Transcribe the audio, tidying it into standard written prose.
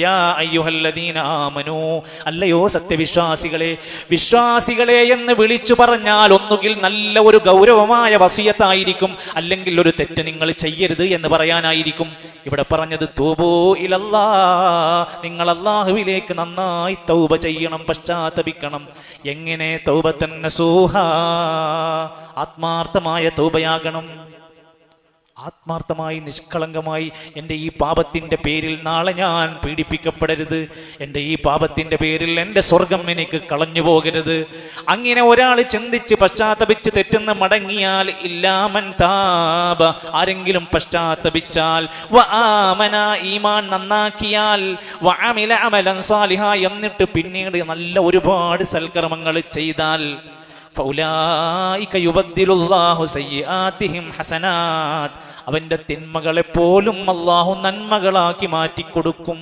യാ അയ്യുഹല്ലദീന ആമനൂ, അല്ലയോ സത്യവിശ്വാസികളെ, വിശ്വാസികളെ എന്ന് വിളിച്ചു പറഞ്ഞാൽ ഒന്നുകിൽ നല്ല ഒരു ഗൗരവമായ വസിയത്തായിരിക്കും, അല്ലെങ്കിൽ ഒരു തെറ്റ് നിങ്ങൾ ചെയ്യരുത് എന്ന് പറയാനായിരിക്കും. ഇവിടെ പറഞ്ഞത് തൂബൂ ഇലല്ലാഹ്, നിങ്ങൾ അല്ലാഹുവിലേക്ക് നന്നായി തൗബ ചെയ്യണം, പശ്ചാത്തപിക്കണം. എങ്ങനെ? തൗബത്തൻ നസൂഹാ, ആത്മാർത്ഥമായ തൗബയാകണം. ആത്മാർത്ഥമായി നിഷ്കളങ്കമായി എൻ്റെ ഈ പാപത്തിൻ്റെ പേരിൽ നാളെ ഞാൻ പീഡിപ്പിക്കപ്പെടരുത്, എൻ്റെ ഈ പാപത്തിൻ്റെ പേരിൽ എൻ്റെ സ്വർഗം എനിക്ക് കളഞ്ഞു പോകരുത്. അങ്ങനെ ഒരാൾ ചിന്തിച്ച് പശ്ചാത്തപിച്ച് തെറ്റുന്ന മടങ്ങിയാൽ, ഇല്ലാമൻ താബ, ആരെങ്കിലും പശ്ചാത്തപിച്ചാൽ, വ ആമന, ഈമാൻ നന്നാക്കിയാൽ, വ അമില അമലൻ സാലിഹ, എന്നിട്ട് പിന്നീട് നല്ല ഒരുപാട് സൽക്കർമ്മങ്ങൾ ചെയ്താൽ, ഫൗലായിക യുബദ്ദിലുല്ലാഹു സയ്യിആതിഹിം ഹസനാത്ത്, അവന്റെ തിന്മകളെ പോലും അല്ലാഹു നന്മകളാക്കി മാറ്റിക്കൊടുക്കും.